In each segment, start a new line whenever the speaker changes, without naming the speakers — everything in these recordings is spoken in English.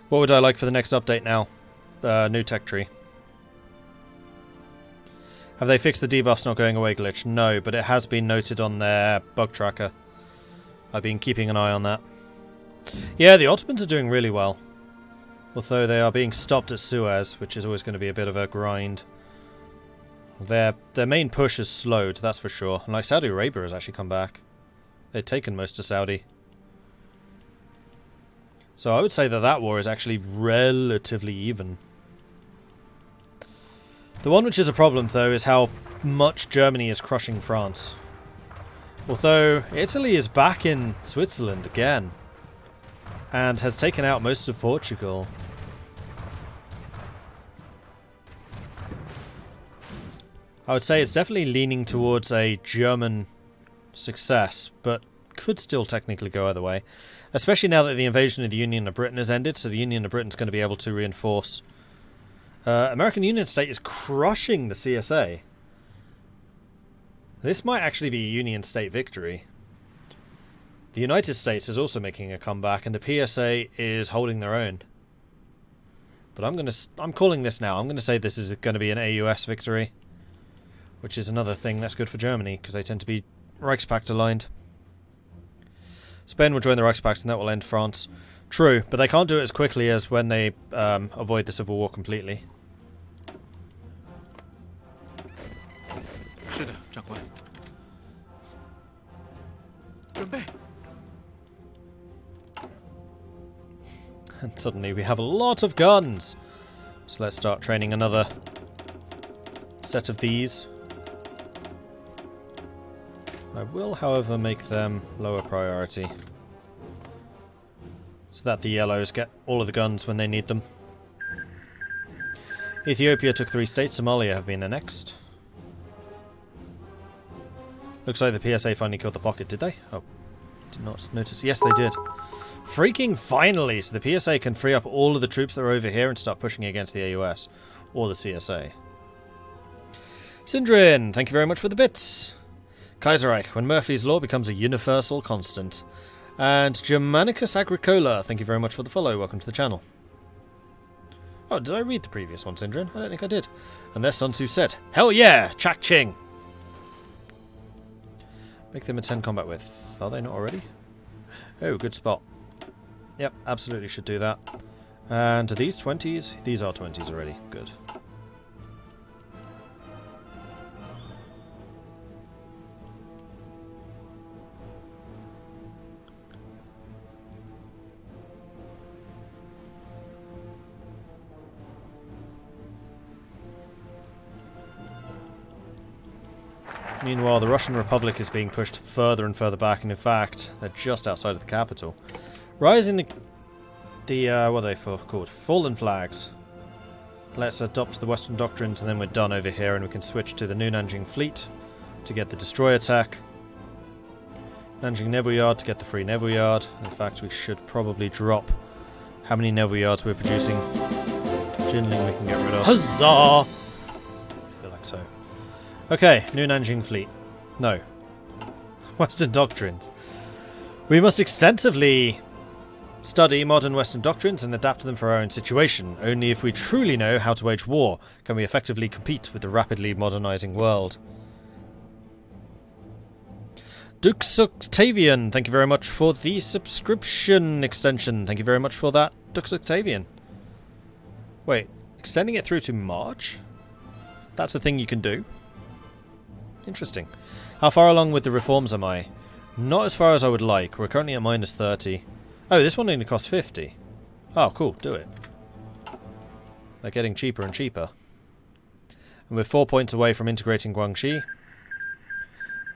What would I like for the next update now? New tech tree. Have they fixed the debuffs not going away glitch? No, but it has been noted on their bug tracker. I've been keeping an eye on that. Yeah, the Ottomans are doing really well. Although they are being stopped at Suez, which is always going to be a bit of a grind. Their main push is slowed, that's for sure. And like Saudi Arabia has actually come back. They've taken most of Saudi. So I would say that that war is actually relatively even. The one which is a problem, though, is how much Germany is crushing France. Although Italy is back in Switzerland again. And has taken out most of Portugal. I would say it's definitely leaning towards a German success, but could still technically go either way. Especially now that the invasion of the Union of Britain has ended, so the Union of Britain's going to be able to reinforce. American Union State is crushing the CSA. This might actually be a Union State victory. The United States is also making a comeback, and the PSA is holding their own. But I'm calling this now. I'm going to say this is going to be an AUS victory, which is another thing that's good for Germany, because they tend to be Reichspakt aligned. Spain will join the Reichspakt, and that will end France. True, but they can't do it as quickly as when they avoid the Civil War completely. And suddenly we have a lot of guns. So let's start training another set of these. I will, however, make them lower priority, so that the yellows get all of the guns when they need them. Ethiopia took 3 states. Somalia have been annexed. Looks like the PSA finally killed the pocket, did they? Oh, did not notice. Yes, they did. Freaking finally! So the PSA can free up all of the troops that are over here and start pushing against the AUS. Or the CSA. Sindrin, thank you very much for the bits. Kaiserreich, when Murphy's Law becomes a universal constant. And Germanicus Agricola, thank you very much for the follow. Welcome to the channel. Oh, did I read the previous one, Sindrin? I don't think I did. And there's Sun Tzu said, hell yeah! Chak Ching! Make them a 10 combat with. Are they not already? Oh, good spot. Yep, absolutely should do that. And are these 20s? These are 20s already. Good. Meanwhile, the Russian Republic is being pushed further and further back, and in fact, they're just outside of the capital. Rising the what are they called? Fallen flags. Let's adopt the Western doctrines, and then we're done over here, and we can switch to the new Nanjing fleet to get the destroyer attack. Nanjing Naval Yard to get the free Naval Yard. In fact, we should probably drop how many Naval Yards we're producing. Jinling we can get rid of. Huzzah! I feel like so. Okay, new Nanjing fleet. No. Western doctrines. We must extensively study modern Western doctrines and adapt them for our own situation. Only if we truly know how to wage war can we effectively compete with the rapidly modernizing world. Dux Octavian, thank you very much for the subscription extension. Thank you very much for that, Dux Octavian. Wait, extending it through to March? That's a thing you can do. Interesting. How far along with the reforms am I? Not as far as I would like. We're currently at minus 30. Oh, this one only costs 50. Oh, cool. Do it. They're getting cheaper and cheaper. And we're 4 points away from integrating Guangxi.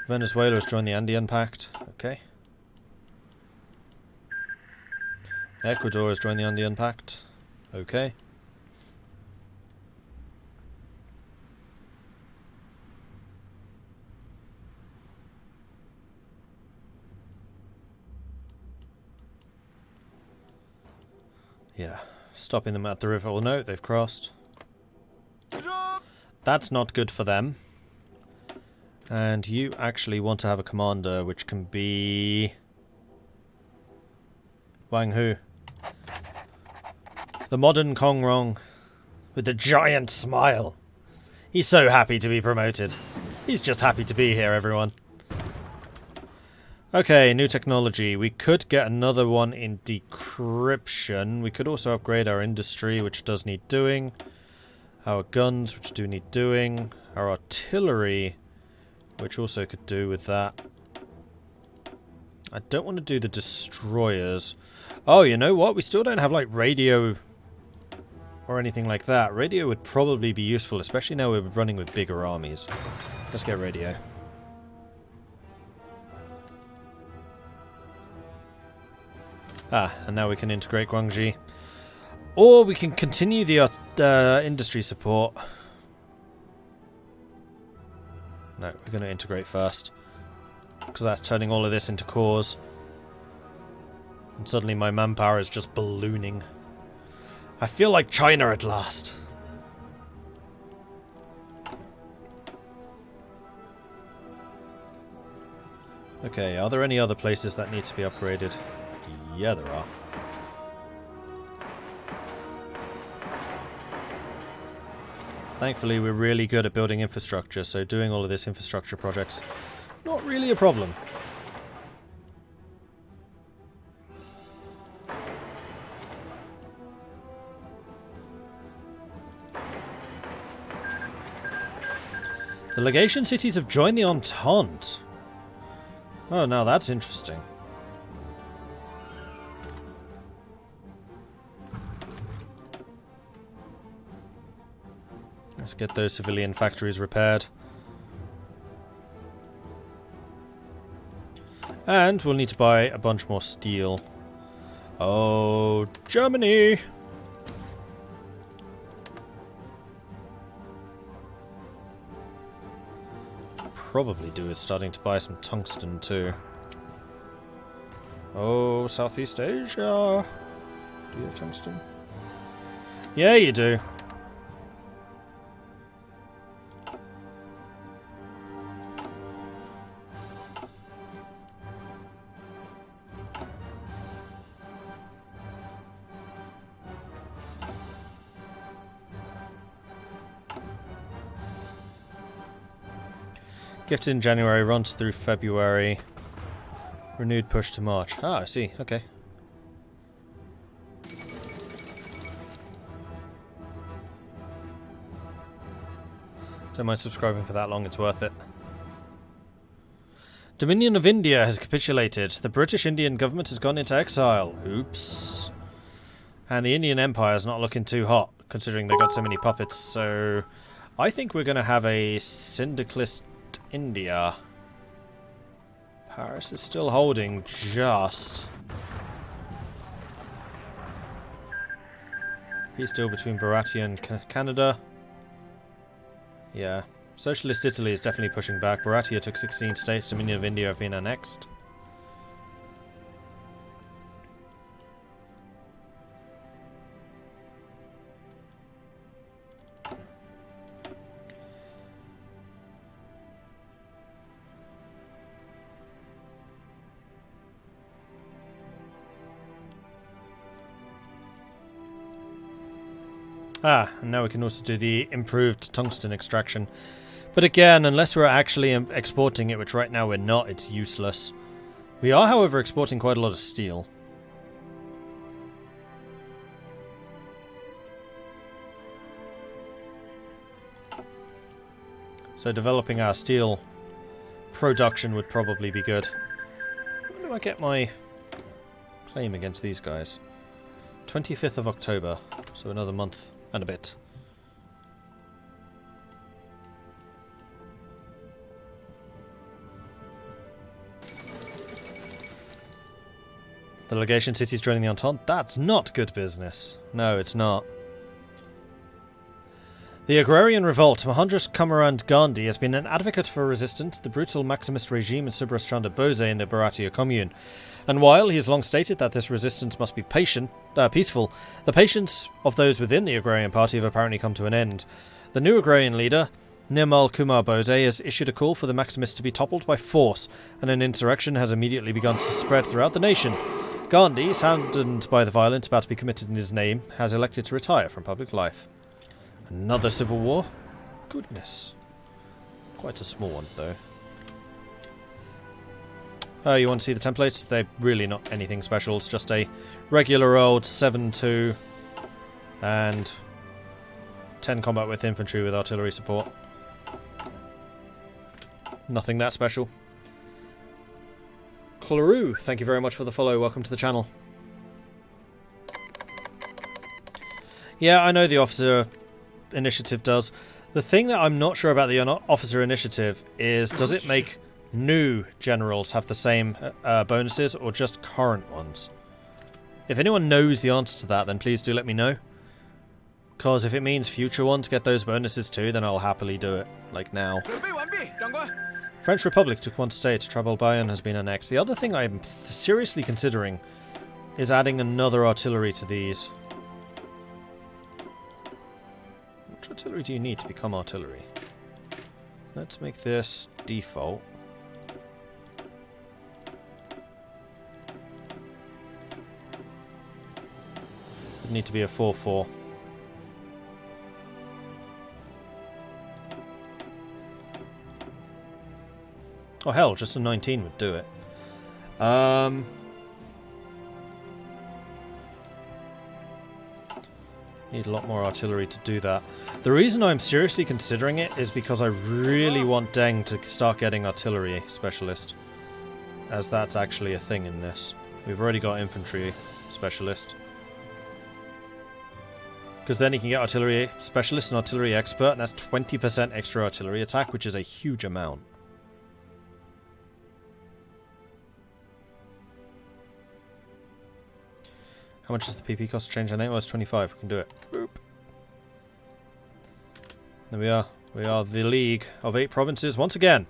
Venezuela has joined the Andean Pact. Okay. Ecuador has joined the Andean Pact. Okay. Yeah, stopping them at the river. Well, no, they've crossed. That's not good for them. And you actually want to have a commander, which can be Wang Hu. The modern Kongrong with the giant smile. He's so happy to be promoted. He's just happy to be here, everyone. Okay, new technology. We could get another one in decryption. We could also upgrade our industry, which does need doing. Our guns, which do need doing. Our artillery, which also could do with that. I don't want to do the destroyers. Oh, you know what? We still don't have, like, radio or anything like that. Radio would probably be useful, especially now we're running with bigger armies. Let's get radio. Ah, and now we can integrate Guangxi. Or we can continue the industry support. No, we're going to integrate first. Because that's turning all of this into cores. And suddenly my manpower is just ballooning. I feel like China at last. Okay, are there any other places that need to be upgraded? Yeah, there are. Thankfully, we're really good at building infrastructure, so doing all of this infrastructure projects, not really a problem. The legation cities have joined the Entente. Oh, now that's interesting. Let's get those civilian factories repaired. And we'll need to buy a bunch more steel. Oh, Germany! Probably do it starting to buy some tungsten too. Oh, Southeast Asia. Do you have tungsten? Yeah, you do. Gifted in January, runs through February. Renewed push to March. Ah, I see. Okay. Don't mind subscribing for that long, it's worth it. Dominion of India has capitulated. The British Indian government has gone into exile. Oops. And the Indian Empire is not looking too hot, considering they got so many puppets. So, I think we're going to have a syndicalist India. Paris is still holding just. Peace deal between Baratia and Canada. Yeah. Socialist Italy is definitely pushing back. Baratia took 16 states. Dominion of India have been annexed. Ah, and now we can also do the improved tungsten extraction. But again, unless we're actually exporting it, which right now we're not, it's useless. We are, however, exporting quite a lot of steel. So developing our steel production would probably be good. When do I get my claim against these guys? 25th of October, so another month and a bit. The legation cities joining the Entente? That's not good business. No, it's not. The agrarian revolt. Mohandas Kamarand Gandhi has been an advocate for resistance to the brutal Maximist regime in Subhas Chandra Bose in the Bharatiya Commune. And while he has long stated that this resistance must be peaceful, the patience of those within the agrarian party have apparently come to an end. The new agrarian leader, Nirmal Kumar Bose, has issued a call for the Maximists to be toppled by force, and an insurrection has immediately begun to spread throughout the nation. Gandhi, saddened by the violence about to be committed in his name, has elected to retire from public life. Another civil war? Goodness. Quite a small one, though. Oh, you want to see the templates? They're really not anything special. It's just a regular old 7-2 and 10 combat with infantry with artillery support. Nothing that special. Claru, thank you very much for the follow. Welcome to the channel. Yeah, I know the officer initiative does. The thing that I'm not sure about the officer initiative is, does it make new generals have the same bonuses or just current ones? If anyone knows the answer to that, then please do let me know. Because if it means future ones get those bonuses too, then I'll happily do it. Like now. French Republic took one state. Trabalbayan has been annexed. The other thing I'm seriously considering is adding another artillery to these. Which artillery do you need to become artillery? Let's make this default. Would need to be a 4-4. Oh hell, just a 19 would do it. Need a lot more artillery to do that. The reason I'm seriously considering it is because I really want Deng to start getting artillery specialist, as that's actually a thing in this. We've already got infantry specialist. Because then he can get artillery specialist and artillery expert, and that's 20% extra artillery attack, which is a huge amount. How much does the PP cost to change our name? Well, it's 25. We can do it. Boop. There we are. We are the League of 8 provinces once again.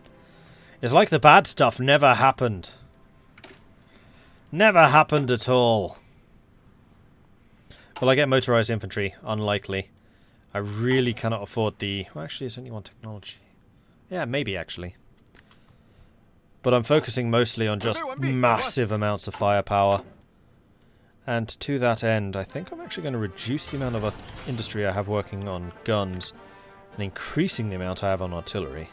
It's like the bad stuff never happened. Never happened at all. Will I get motorized infantry? Unlikely. I really cannot afford the... Well, actually, it's only one technology. Yeah, maybe, actually. But I'm focusing mostly on just massive amounts of firepower. And to that end, I think I'm actually going to reduce the amount of industry I have working on guns and increasing the amount I have on artillery.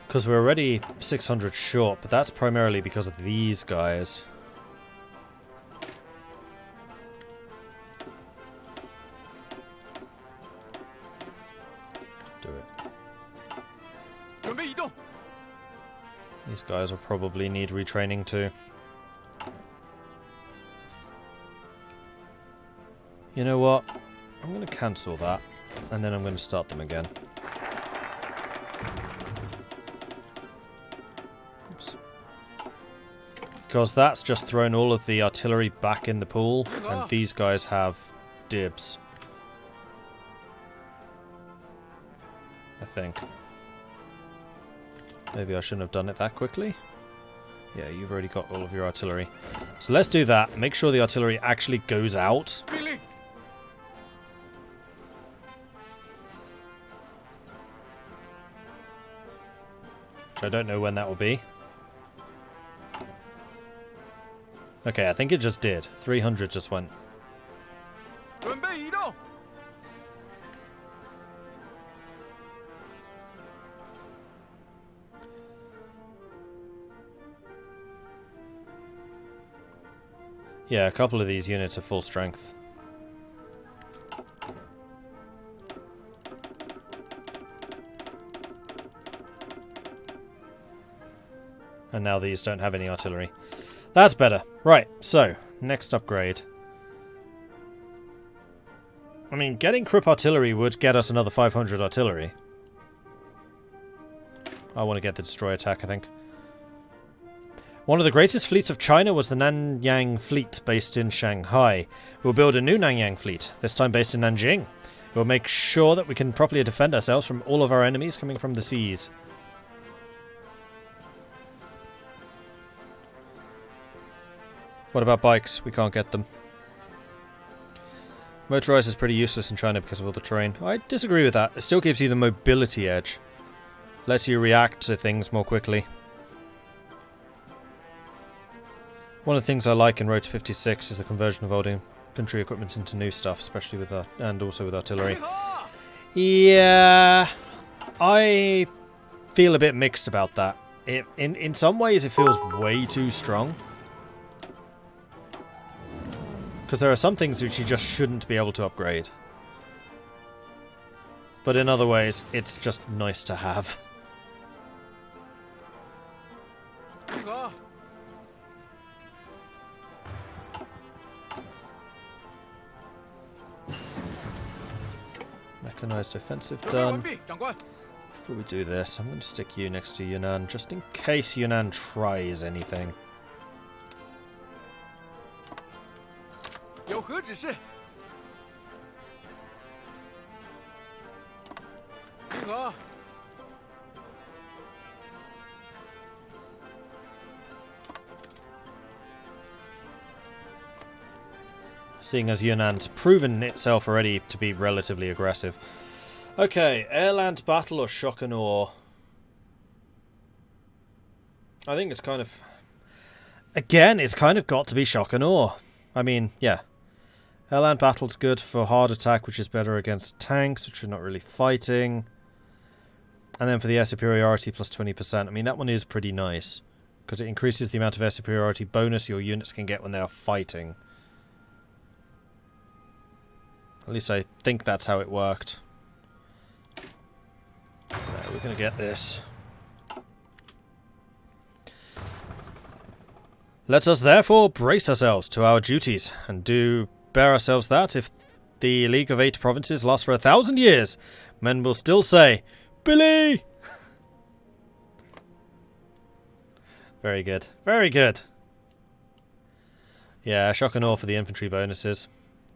Because we're already 600 short, but that's primarily because of these guys. These guys will probably need retraining too. You know what? I'm going to cancel that, and then I'm going to start them again. Oops. Because that's just thrown all of the artillery back in the pool, and these guys have dibs. I think. Maybe I shouldn't have done it that quickly. Yeah, you've already got all of your artillery. So let's do that. Make sure the artillery actually goes out. Which I don't know when that will be. Okay, I think it just did. 300 just went. Yeah, a couple of these units are full strength. And now these don't have any artillery. That's better. Right, so, next upgrade. I mean, getting Krupp artillery would get us another 500 artillery. I want to get the destroy attack, I think. One of the greatest fleets of China was the Nanyang Fleet, based in Shanghai. We'll build a new Nanyang Fleet, this time based in Nanjing. We'll make sure that we can properly defend ourselves from all of our enemies coming from the seas. What about bikes? We can't get them. Motorized is pretty useless in China because of all the terrain. I disagree with that. It still gives you the mobility edge. Lets you react to things more quickly. One of the things I like in Road to 56 is the conversion of old infantry equipment into new stuff, especially with and also with artillery. Yeah, I feel a bit mixed about that. In some ways it feels way too strong. Because there are some things which you just shouldn't be able to upgrade. But in other ways, it's just nice to have. Mechanized offensive done. Before we do this, I'm going to stick you next to Yunnan, just in case Yunnan tries anything. Seeing as Yunnan's proven itself already to be relatively aggressive. Okay, air-land battle or shock and awe? I think it's kind of... Again, it's kind of got to be shock and awe. I mean, yeah. Air-land battle's good for hard attack, which is better against tanks, which are not really fighting. And then for the air superiority plus 20%. I mean, that one is pretty nice. Because it increases the amount of air superiority bonus your units can get when they are fighting. At least I think that's how it worked. We're going to get this. Let us therefore brace ourselves to our duties, and do bear ourselves that, if the League of 8 Provinces lasts for 1,000 years, men will still say, Billy! Very good. Very good. Yeah, shock and awe for the infantry bonuses.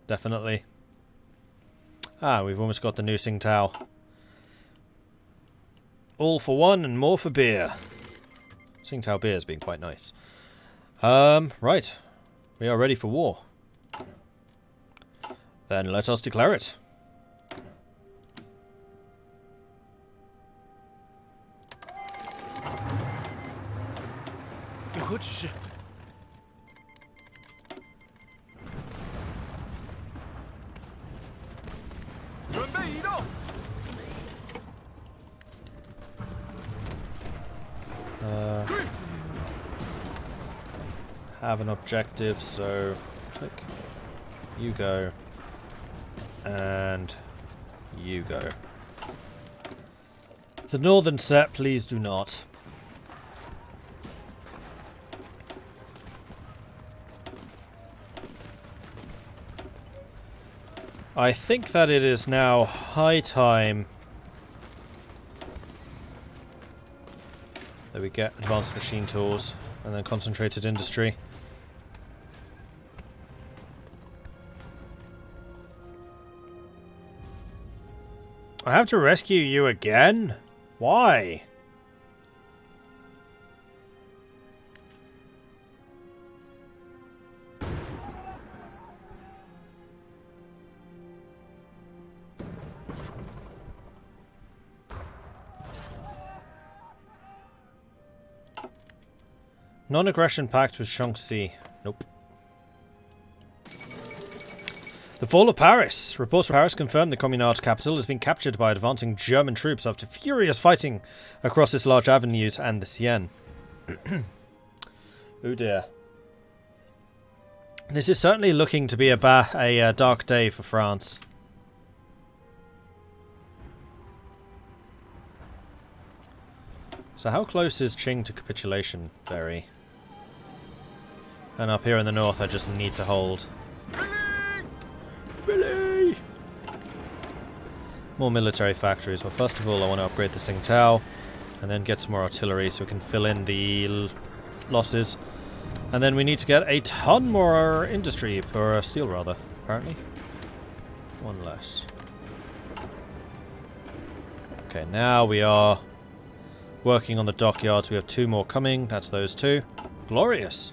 Definitely. Ah, we've almost got the new Tsingtao. All for one and more for beer. Tsingtao beer has been quite nice. Right. We are ready for war. Then let us declare it. Have an objective, so click. You go. And you go. The northern set, please do not. I think that it is now high time that we get advanced machine tools and then concentrated industry. I have to rescue you again? Why? Non-aggression pact with Shaanxi. Nope. The fall of Paris. Reports from Paris confirm the Communard capital has been captured by advancing German troops after furious fighting across its large avenues and the Seine. Oh dear. This is certainly looking to be a dark day for France. So how close is Qing to capitulation? Very. And up here in the north I just need to hold. Billy! More military factories. Well, first of all I want to upgrade the Tsingtao and then get some more artillery so we can fill in the losses. And then we need to get a ton more industry, or steel rather, apparently. One less. Okay, now we are working on the dockyards. We have 2 more coming. That's those 2. Glorious.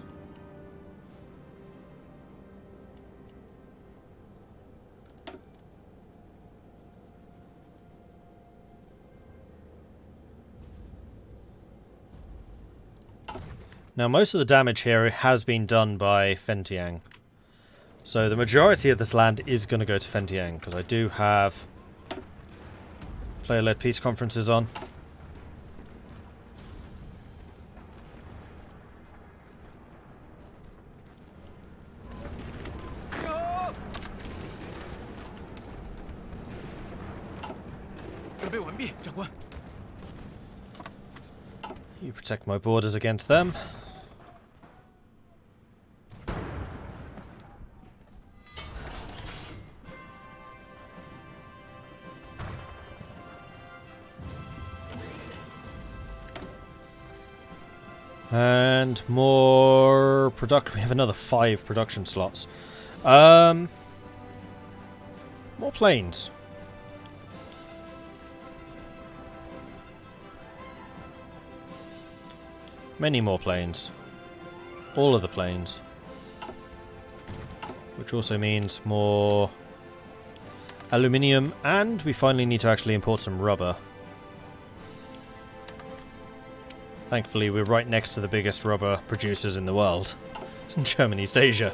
Now, most of the damage here has been done by Fentiang. So the majority of this land is going to go to Fentiang, because I do have player-led peace conferences on. You protect my borders against them. And more production. We have another 5 production slots. More planes. Many more planes. All of the planes. Which also means more aluminium, and we finally need to actually import some rubber. Thankfully, we're right next to the biggest rubber producers in the world. Germany, East Asia.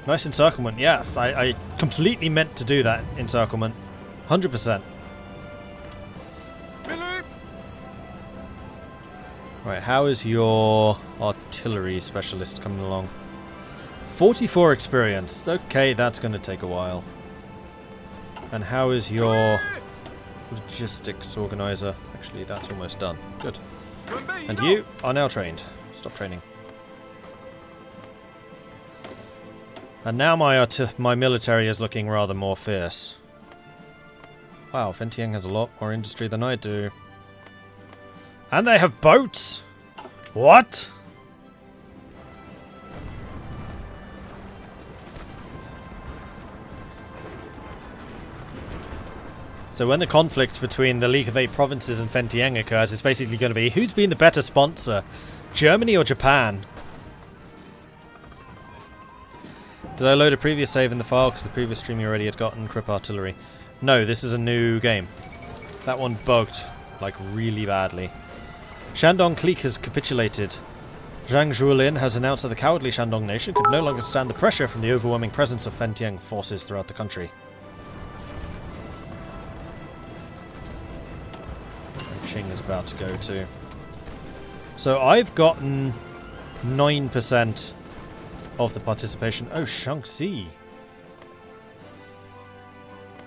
Nice encirclement. Yeah, I completely meant to do that encirclement. 100%. Right, how is your artillery specialist coming along? 44 experience. Okay, that's going to take a while. And how is your logistics organizer? Actually, that's almost done. Good. And you are now trained. Stop training. And now my military is looking rather more fierce. Wow, Fentiang has a lot more industry than I do. And they have boats? What? So when the conflict between the League of Eight Provinces and Fentiang occurs, it's basically going to be who's been the better sponsor, Germany or Japan? Did I load a previous save in the file because the previous stream you already had gotten Crip Artillery? No, this is a new game. That one bugged, like, really badly. Shandong clique has capitulated. Zhang Zhuolin has announced that the cowardly Shandong nation could no longer stand the pressure from the overwhelming presence of Fentiang forces throughout the country. And Qing is about to go too. So I've gotten 9% of the participation. Oh, Shaanxi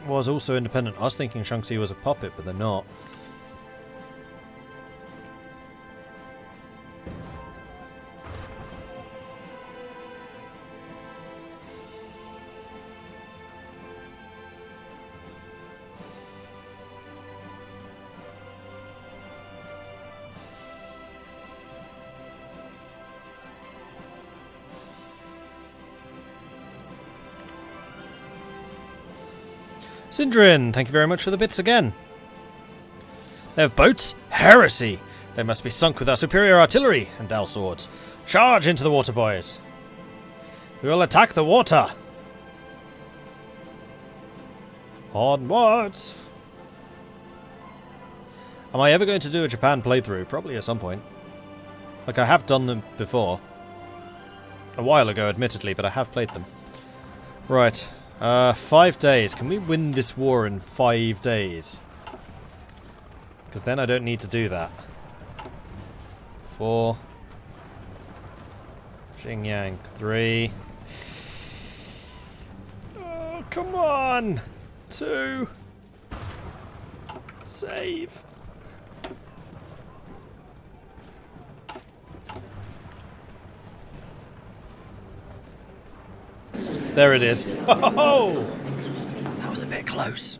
was also independent. I was thinking Shaanxi was a puppet, but they're not. Sindrin, thank you very much for the bits again. They have boats? Heresy! They must be sunk with our superior artillery and Dal swords. Charge into the water, boys! We will attack the water! Onwards! Am I ever going to do a Japan playthrough? Probably at some point. Like, I have done them before. A while ago, admittedly, but I have played them. Right. 5 days. Can we win this war in 5 days? Because then I don't need to do that. 4. Xinjiang. 3. Oh, come on! 2. Save. There it is. Oh! That was a bit close.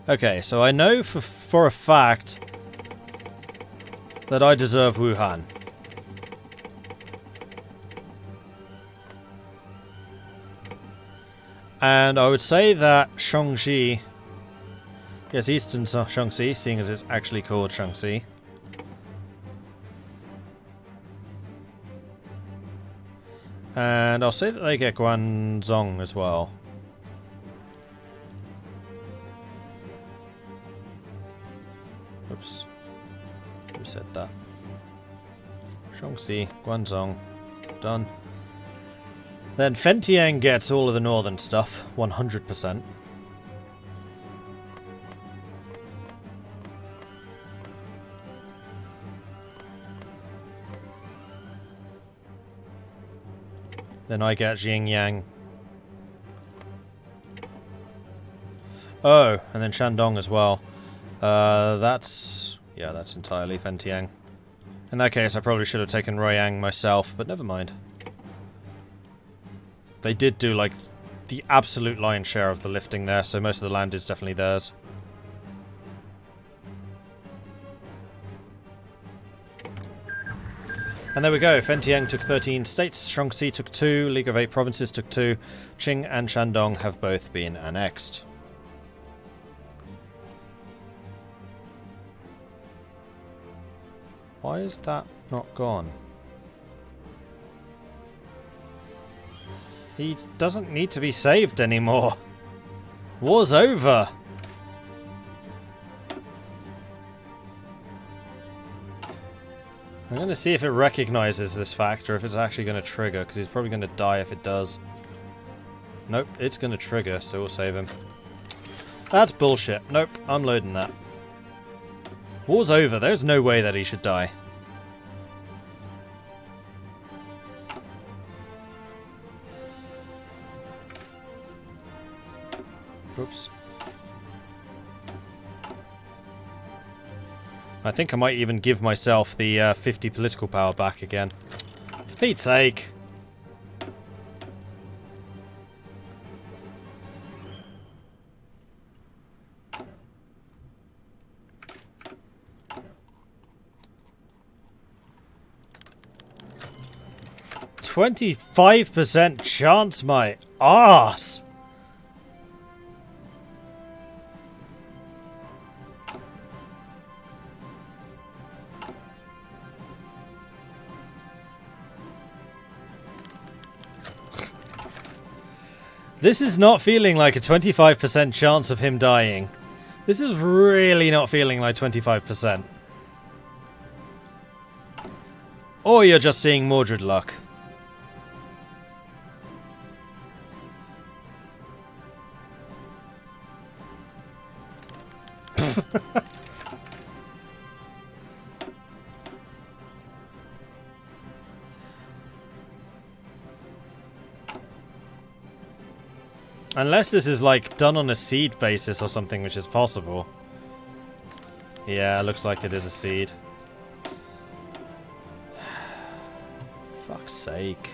Okay, so I know for a fact that I deserve Wuhan. And I would say that Shaanxi, yes, Eastern Shaanxi, seeing as it's actually called Shaanxi. And I'll say that they get Guangzhong as well. Oops. Who said that? Shaanxi, Guangzhou. Done. Then Fentiang gets all of the northern stuff, 100%. Then I get Xinjiang. Oh, and then Shandong as well. That's entirely Fentiang. In that case, I probably should have taken Royang myself, but never mind. They did do, like, the absolute lion's share of the lifting there, so most of the land is definitely theirs. And there we go. Fentiang took 13 states, Shaanxi took 2, League of 8 provinces took 2, Qing and Shandong have both been annexed. Why is that not gone? He doesn't need to be saved anymore. War's over. I'm going to see if it recognizes this fact or if it's actually going to trigger, because he's probably going to die if it does. Nope, it's going to trigger, so we'll save him. That's bullshit. Nope, I'm loading that. War's over. There's no way that he should die. Oops. I think I might even give myself the 50 political power back again. For Pete's sake. "25% chance, my arse!" This is not feeling like a 25% chance of him dying. This is really not feeling like 25%. Or you're just seeing Mordred luck. Unless this is like done on a seed basis or something, which is possible. Yeah, it looks like it is a seed. Fuck's sake.